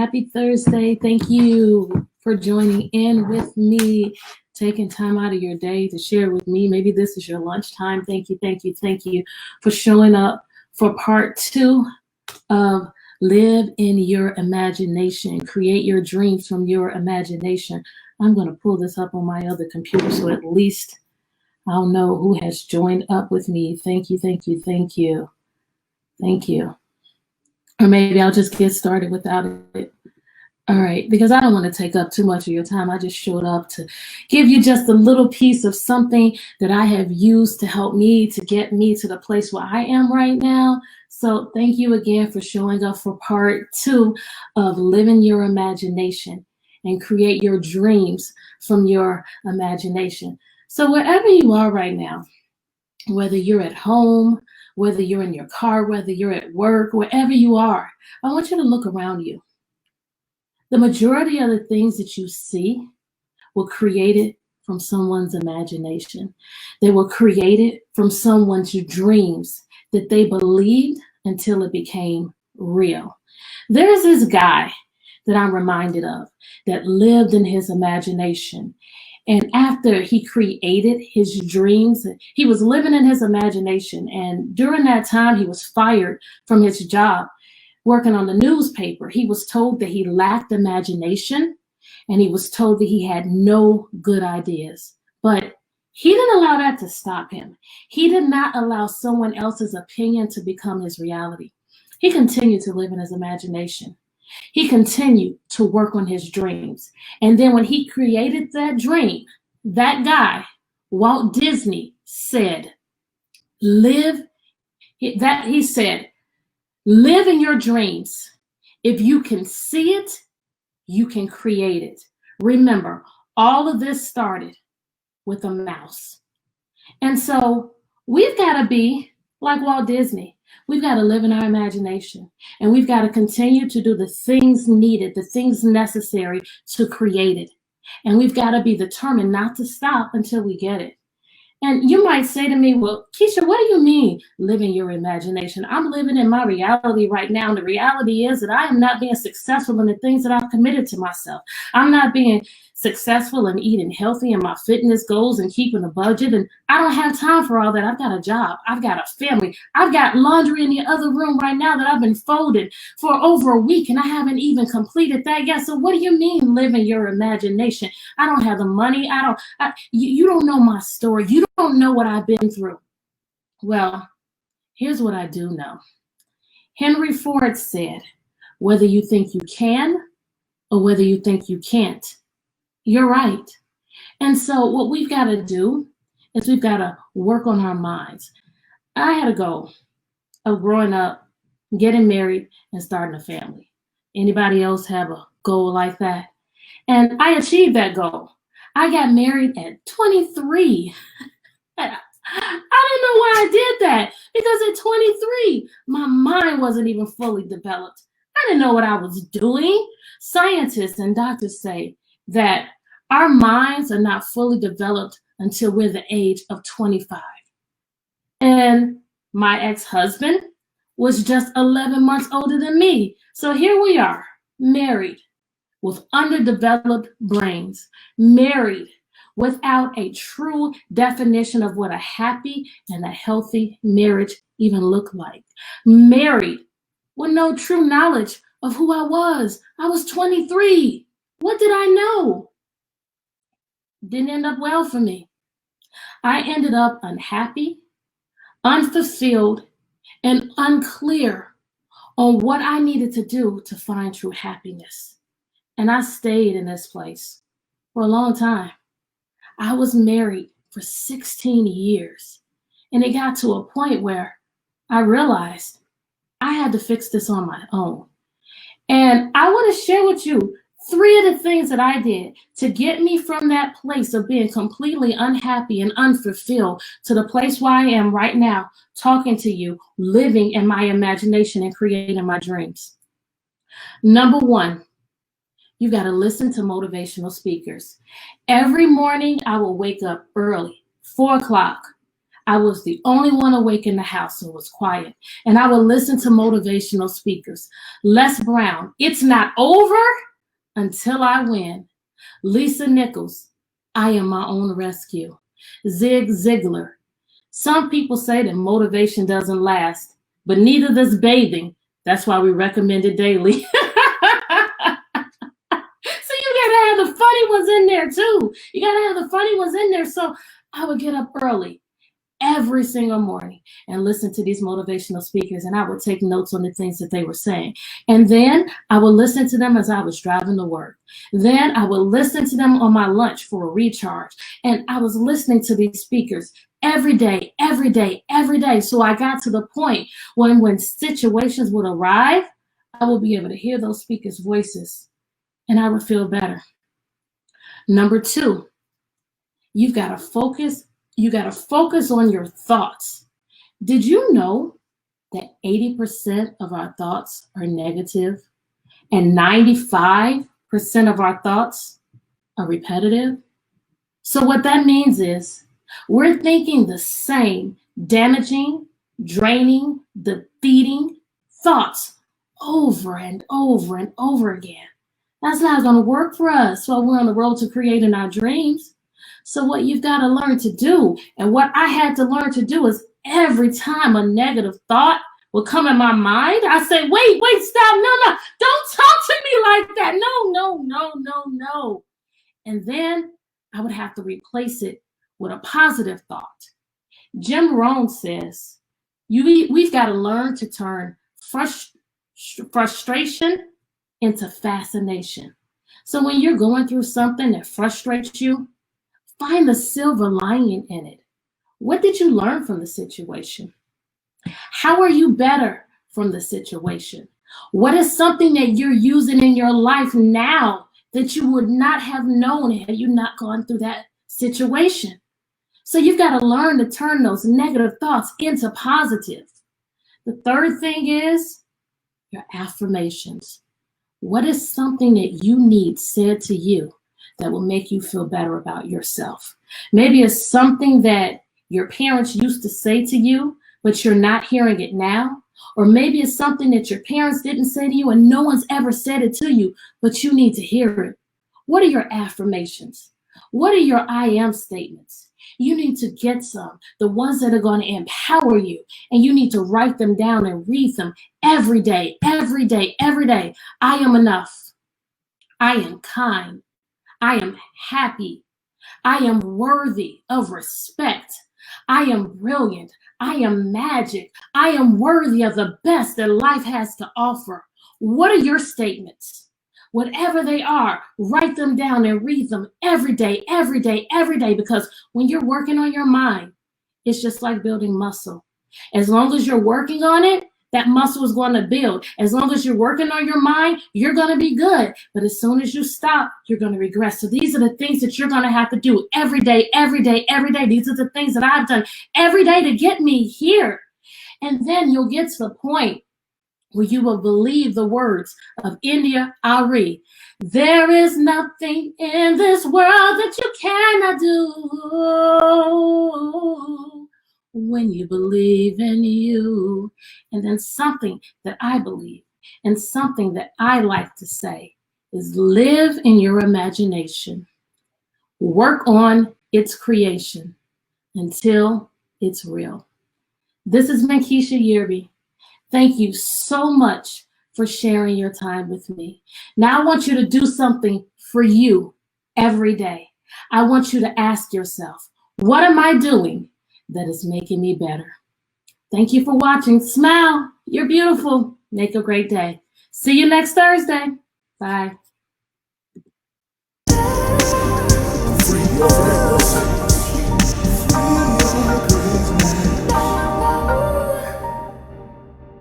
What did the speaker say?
Happy Thursday. Thank you for joining in with me, taking time out of your day to share with me. Maybe this is your lunchtime. Thank you for showing up for part 2 of Live in Your Imagination. Create your dreams from your imagination. I'm going to pull this up on my other computer so at least I'll know who has joined up with me. Thank you. Or maybe I'll just get started without it. All right, because I don't want to take up too much of your time. I just showed up to give you just a little piece of something that I have used to help me to get me to the place where I am right now. So thank you again for showing up for part 2 of Living Your Imagination and create your dreams from your imagination. So wherever you are right now, whether you're at home, whether you're in your car, whether you're at work, wherever you are, I want you to look around you. The majority of the things that you see were created from someone's imagination. They were created from someone's dreams that they believed until it became real. There's this guy that I'm reminded of that lived in his imagination. And after he created his dreams, he was living in his imagination. And during that time, he was fired from his job working on the newspaper. He was told that he lacked imagination, and he was told that he had no good ideas. But he didn't allow that to stop him. He did not allow someone else's opinion to become his reality. He continued to live in his imagination. He continued to work on his dreams. And then when he created that dream, that guy, Walt Disney, said, live in your dreams. If you can see it, you can create it. Remember, all of this started with a mouse. And so we've got to be like Walt Disney. We've got to live in our imagination, and we've got to continue to do the things needed, the things necessary to create it. And we've got to be determined not to stop until we get it. And you might say to me, well, Keisha, what do you mean living your imagination? I'm living in my reality right now. And the reality is that I am not being successful in the things that I've committed to myself. I'm not being successful in eating healthy and my fitness goals and keeping a budget. And I don't have time for all that. I've got a job. I've got a family. I've got laundry in the other room right now that I've been folding for over a week, and I haven't even completed that yet. So what do you mean living your imagination? I don't have the money. You don't know my story. You don't know what I've been through. Well, here's what I do know. Henry Ford said, whether you think you can or whether you think you can't, you're right. And so what we've got to do is we've got to work on our minds. I had a goal of growing up, getting married, and starting a family. Anybody else have a goal like that? And I achieved that goal. I got married at 23. I don't know why I did that, because at 23, my mind wasn't even fully developed. I didn't know what I was doing. Scientists and doctors say that our minds are not fully developed until we're the age of 25. And my ex-husband was just 11 months older than me. So here we are, married with underdeveloped brains, married without a true definition of what a happy and a healthy marriage even look like, married with no true knowledge of who I was. I was 23. What did I know? Didn't end up well for me. I ended up unhappy, unfulfilled, and unclear on what I needed to do to find true happiness. And I stayed in this place for a long time. I was married for 16 years, and it got to a point where I realized I had to fix this on my own. And I want to share with you 3 of the things that I did to get me from that place of being completely unhappy and unfulfilled to the place where I am right now, talking to you, living in my imagination and creating my dreams. Number 1, you got to listen to motivational speakers. Every morning, I will wake up early, 4 o'clock. I was the only one awake in the house and was quiet. And I would listen to motivational speakers. Les Brown, it's not over until I win. Lisa Nichols, I am my own rescue. Zig Ziglar, some people say that motivation doesn't last, but neither does bathing. That's why we recommend it daily. So you gotta have the funny ones in there too. You gotta have the funny ones in there. So I would get up early every single morning and listen to these motivational speakers, and I would take notes on the things that they were saying. And then I would listen to them as I was driving to work. Then I would listen to them on my lunch for a recharge. And I was listening to these speakers every day, every day, every day. So I got to the point when situations would arrive, I would be able to hear those speakers' voices and I would feel better. Number 2, you've got to focus. You got to focus on your thoughts. Did you know that 80% of our thoughts are negative and 95% of our thoughts are repetitive? So what that means is we're thinking the same damaging, draining, defeating thoughts over and over and over again. That's not going to work for us while we're on the road to creating our dreams. So what you've got to learn to do, and what I had to learn to do, is every time a negative thought will come in my mind, I say, wait, stop, no, don't talk to me like that. No. And then I would have to replace it with a positive thought. Jim Rohn says, we've got to learn to turn frustration into fascination. So when you're going through something that frustrates you, find the silver lining in it. What did you learn from the situation? How are you better from the situation? What is something that you're using in your life now that you would not have known had you not gone through that situation? So you've got to learn to turn those negative thoughts into positive. The third thing is your affirmations. What is something that you need said to you that will make you feel better about yourself? Maybe it's something that your parents used to say to you, but you're not hearing it now. Or maybe it's something that your parents didn't say to you and no one's ever said it to you, but you need to hear it. What are your affirmations? What are your I am statements? You need to get some, the ones that are going to empower you, and you need to write them down and read them every day, every day, every day. I am enough. I am kind. I am happy. I am worthy of respect. I am brilliant. I am magic. I am worthy of the best that life has to offer. What are your statements? Whatever they are, write them down and read them every day, every day, every day, because when you're working on your mind, it's just like building muscle. As long as you're working on it, that muscle is going to build. As long as you're working on your mind, you're going to be good. But as soon as you stop, you're going to regress. So these are the things that you're going to have to do every day, every day, every day. These are the things that I've done every day to get me here. And then you'll get to the point where you will believe the words of India Ari. There is nothing in this world that you cannot do when you believe in you. And then something that I believe and something that I like to say is live in your imagination. Work on its creation until it's real. This has been Keisha Yearby. Thank you so much for sharing your time with me. Now I want you to do something for you every day. I want you to ask yourself, what am I doing that is making me better? Thank you for watching. Smile. You're beautiful. Make a great day. See you next Thursday. Bye.